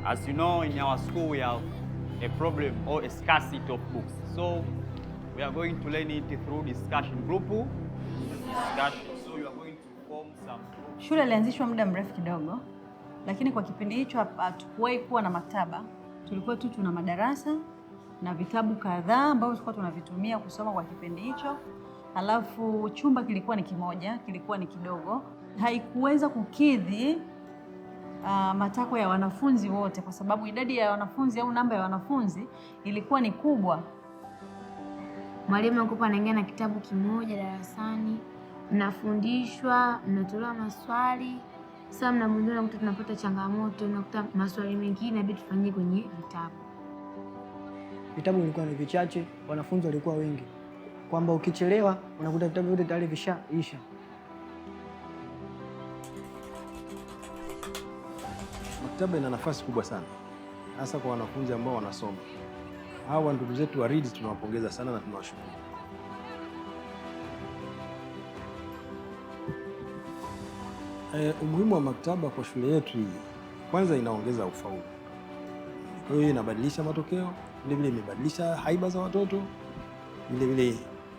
As you know, in our school we have a problem or a scarcity of books. So we are going to learn it through discussion group. So you are going to form some groups. Shule ilianzishwa muda mrefu kidogo, lakini kwa kipindi hicho hatukuwahi kuwa na maktaba. Tulikuwa tu tuna madarasa na vitabu kadhaa ambavyo tulikuwa tunavitumia kusoma kwa kipindi hicho. Halafu chumba kilikuwa ni kimoja, kilikuwa ni kidogo. Haikuweza kukidhi matakwa ya wanafunzi wote kwa sababu idadi ya wanafunzi au namba ya wanafunzi ilikuwa ni kubwa. Mwalimu alikuwa anaingia na kitabu kimoja darasani, mnafundishwa, mnatolewa maswali. Sasa mnamwona mtu tunapata changamoto, unakuta maswali mengine inabidi tufanyie kwenye vitabu. Vitabu vilikuwa ni vichache, wanafunzi walikuwa wengi. Kwamba ukichelewa unakuta vitabu vyote tayari vishaisha. Maktaba ina nafasi kubwa sana, hasa kwa wanafunzi ambao wanasoma. Hawa ndugu zetu wa Reads tunawapongeza sana na tunawashukuru. Umuhimu wa maktaba kwa shule yetu hii, kwanza inaongeza ufaulu. Kwa hiyo inabadilisha matokeo, vile imebadilisha haiba za watoto, vile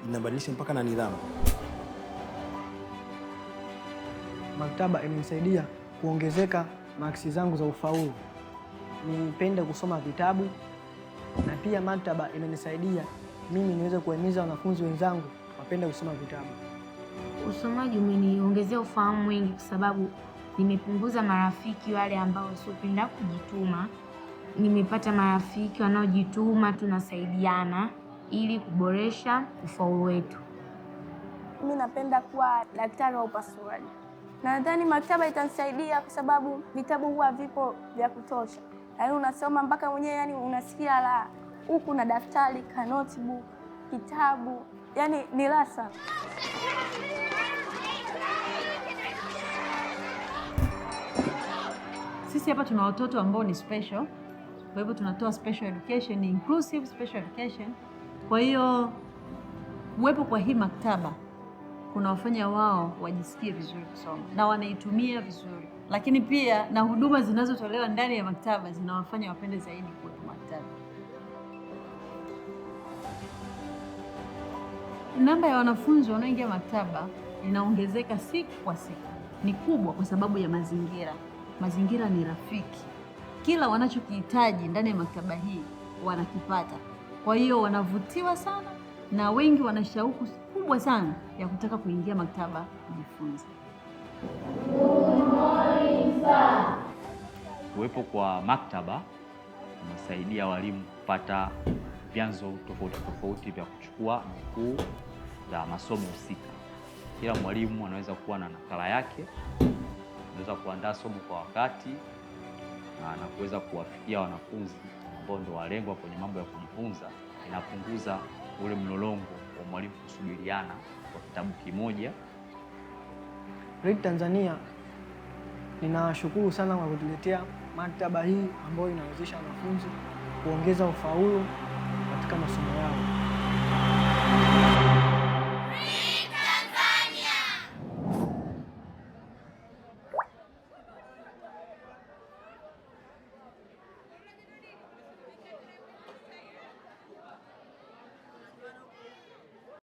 inabadilisha mpaka na nidhamu. Maktaba imenisaidia kuongezeka maksi zangu za ufaulu. Nipende kusoma vitabu na pia maktaba imenisaidia mimi niweze kuhimiza wanafunzi wenzangu wapende kusoma vitabu. Usomaji umeniongezea ufahamu mwingi kwa sababu nimepunguza marafiki wale ambao wasiopenda kujituma. Nimepata marafiki wanaojituma, tunasaidiana ili kuboresha ufaulu wetu. Mimi napenda kuwa daktari wa upasuaji. Nadhani maktaba itanisaidia kwa sababu vitabu huwa vipo vya kutosha. Yaani unasoma mpaka mwenyewe yani unasikia la huku na daftari, ka notebook, kitabu. Yaani ni raha sana. Sisi hapa tuna watoto ambao ni special. Kwa hivyo tunatoa special education, inclusive special education. Kwa hiyo uwepo kwa hii maktaba kunawafanya wao wajisikie vizuri kusoma na wanaitumia vizuri, lakini pia na huduma zinazotolewa ndani ya maktaba zinawafanya wapende zaidi kuwepo maktaba. Namba ya wanafunzi wanaoingia maktaba inaongezeka siku kwa siku. Ni kubwa kwa sababu ya mazingira. Mazingira ni rafiki. Kila wanachokihitaji ndani ya maktaba hii wanakipata. Kwa hiyo wanavutiwa sana na wengi wana shauku kubwa sana ya kutaka kuingia maktaba kujifunza. Kuwepo kwa maktaba kunasaidia walimu kupata vyanzo tofauti vya kuchukua nukuu za masomo husika. Kila mwalimu anaweza kuwa na nakala yake, anaweza kuandaa somo kwa wakati na kuweza kuwafikia wanafunzi ambao ndio walengwa kwenye mambo ya kujifunza. Inapunguza ule mlolongo wa mwalimu kusubiriana kwa kitabu kimoja. Read Tanzania ninashukuru sana kwa kutuletea maktaba hii ambayo inawezesha wanafunzi kuongeza ufaulu katika masomo yao.